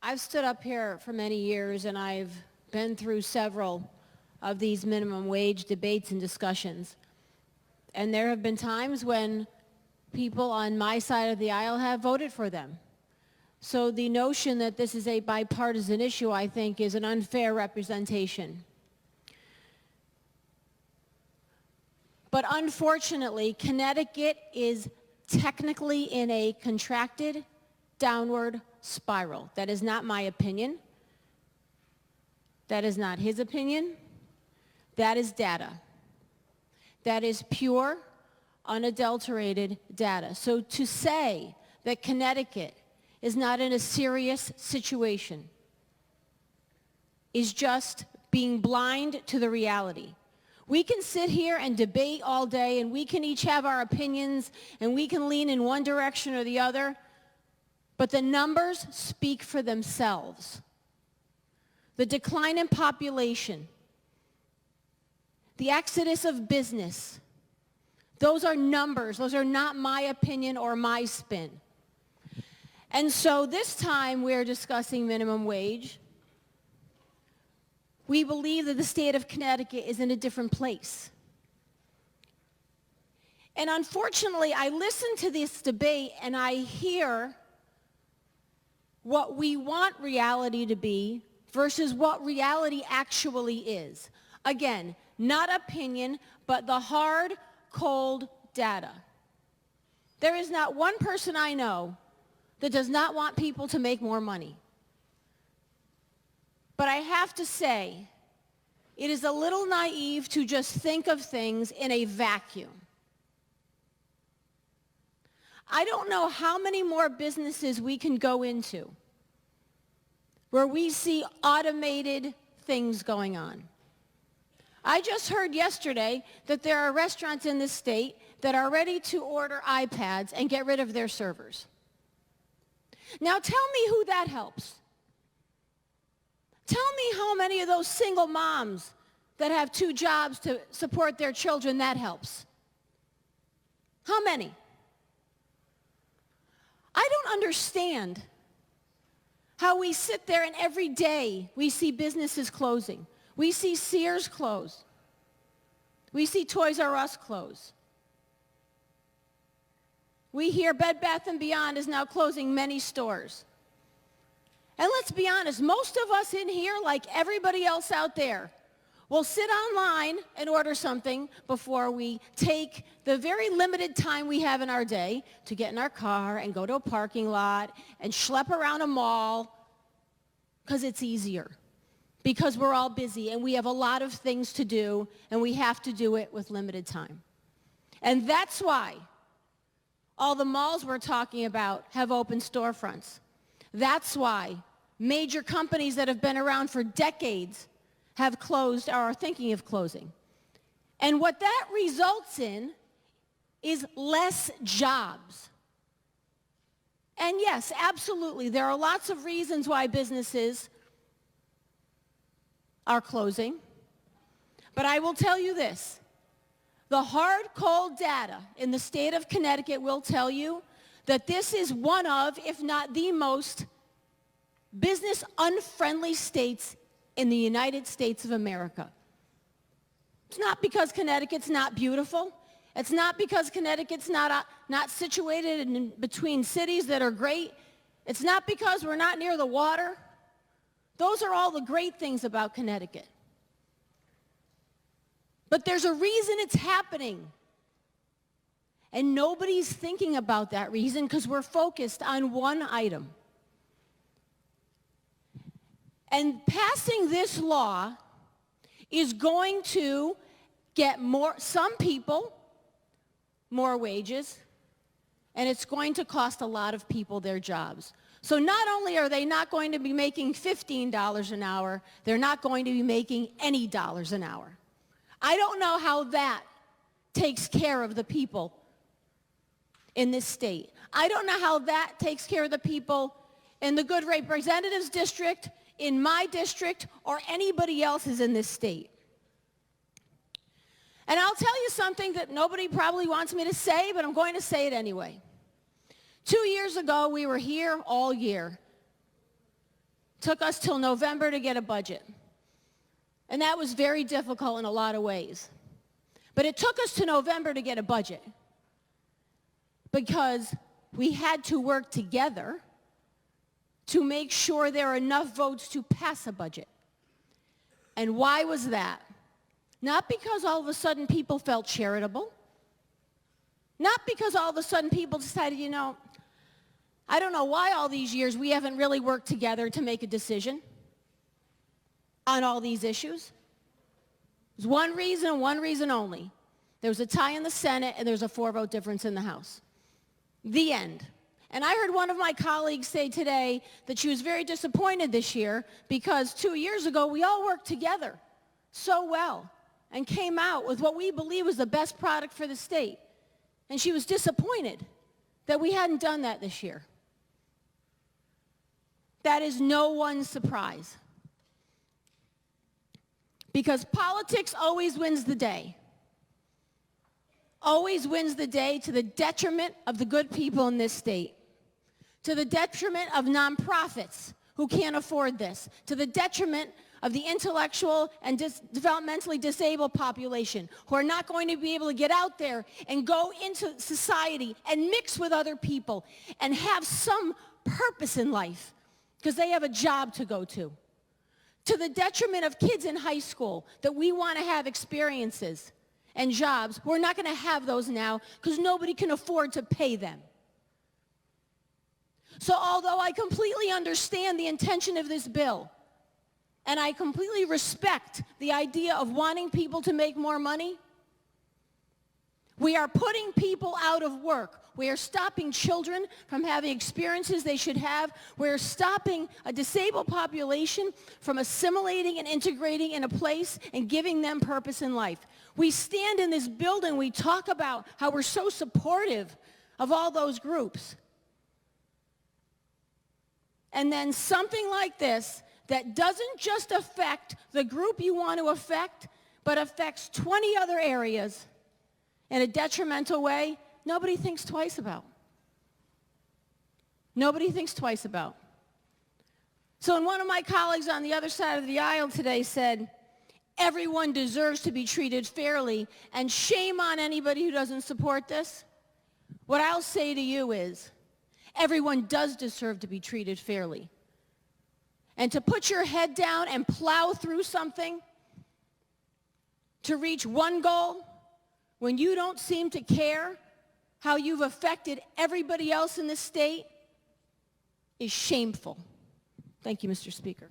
I've stood up here for many years, and I've been through several of these minimum wage debates and discussions. And there have been times when people on my side of the aisle have voted for them. So the notion that this is a bipartisan issue, I think, is an unfair representation. But unfortunately, Connecticut is technically in a contracted downward spiral. That is not my opinion. That is not his opinion. That is data. That is pure, unadulterated data. So to say that Connecticut is not in a serious situation is just being blind to the reality. We can sit here and debate all day, and we can each have our opinions, and we can lean in one direction or the other, but the numbers speak for themselves. The decline in population, the exodus of business, those are numbers. Those are not my opinion or my spin. And so this time we're discussing minimum wage. We believe that the state of Connecticut is in a different place. And unfortunately, I listen to this debate and I hear what we want reality to be versus what reality actually is. Again, not opinion, but the hard, cold data. There is not one person I know that does not want people to make more money. But I have to say, it is a little naive to just think of things in a vacuum. I don't know how many more businesses we can go into where we see automated things going on. I just heard yesterday that there are restaurants in this state that are ready to order iPads and get rid of their servers. Now tell me who that helps. Tell me how many of those single moms that have 2 jobs to support their children that helps. How many? I don't understand how we sit there and every day we see businesses closing. We see Sears close. We see Toys R Us close. We hear Bed Bath & Beyond is now closing many stores. And let's be honest, most of us in here, like everybody else out there, will sit online and order something before we take the very limited time we have in our day to get in our car and go to a parking lot and schlep around a mall because it's easier. Because we're all busy and we have a lot of things to do and we have to do it with limited time. And that's why all the malls we're talking about have open storefronts. That's why major companies that have been around for decades have closed or are thinking of closing. And what that results in is less jobs. And yes, absolutely, there are lots of reasons why businesses are closing. But I will tell you this. The hard, cold data in the state of Connecticut will tell you that this is one of, if not the most, business-unfriendly states in the United States of America. It's not because Connecticut's not beautiful. It's not because Connecticut's not situated in between cities that are great. It's not because we're not near the water. Those are all the great things about Connecticut. But there's a reason it's happening. And nobody's thinking about that reason because we're focused on one item. And passing this law is going to get some people more wages, and it's going to cost a lot of people their jobs. So not only are they not going to be making $15 an hour, they're not going to be making any dollars an hour. I don't know how that takes care of the people in this state. I don't know how that takes care of the people in the good representatives district, in my district, or anybody else's in this state. And I'll tell you something that nobody probably wants me to say, but I'm going to say it anyway. 2 years ago, we were here all year took us till November to get a budget. And that was very difficult in a lot of ways. But it took us to November to get a budget because we had to work together to make sure there are enough votes to pass a budget. And why was that? Not because all of a sudden people felt charitable. Not because all of a sudden people decided, I don't know why all these years we haven't really worked together to make a decision on all these issues. There's one reason and one reason only. There was a tie in the Senate and there's a 4-vote difference in the House. The end. And I heard one of my colleagues say today that she was very disappointed this year because 2 years ago we all worked together so well and came out with what we believe was the best product for the state. And she was disappointed that we hadn't done that this year. That is no one's surprise. Because politics always wins the day. Always wins the day to the detriment of the good people in this state. To the detriment of nonprofits who can't afford this. To the detriment of the intellectual and developmentally disabled population who are not going to be able to get out there and go into society and mix with other people and have some purpose in life because they have a job to go to. To the detriment of kids in high school that we want to have experiences and jobs. We're not going to have those now because nobody can afford to pay them. So although I completely understand the intention of this bill, and I completely respect the idea of wanting people to make more money, we are putting people out of work. We are stopping children from having experiences they should have. We're stopping a disabled population from assimilating and integrating in a place and giving them purpose in life. We stand in this building, we talk about how we're so supportive of all those groups. And then something like this that doesn't just affect the group you want to affect, but affects 20 other areas in a detrimental way, nobody thinks twice about. Nobody thinks twice about. So when one of my colleagues on the other side of the aisle today said, everyone deserves to be treated fairly, and shame on anybody who doesn't support this, what I'll say to you is, everyone does deserve to be treated fairly. And to put your head down and plow through something to reach one goal when you don't seem to care how you've affected everybody else in this state is shameful. Thank you, Mr. Speaker.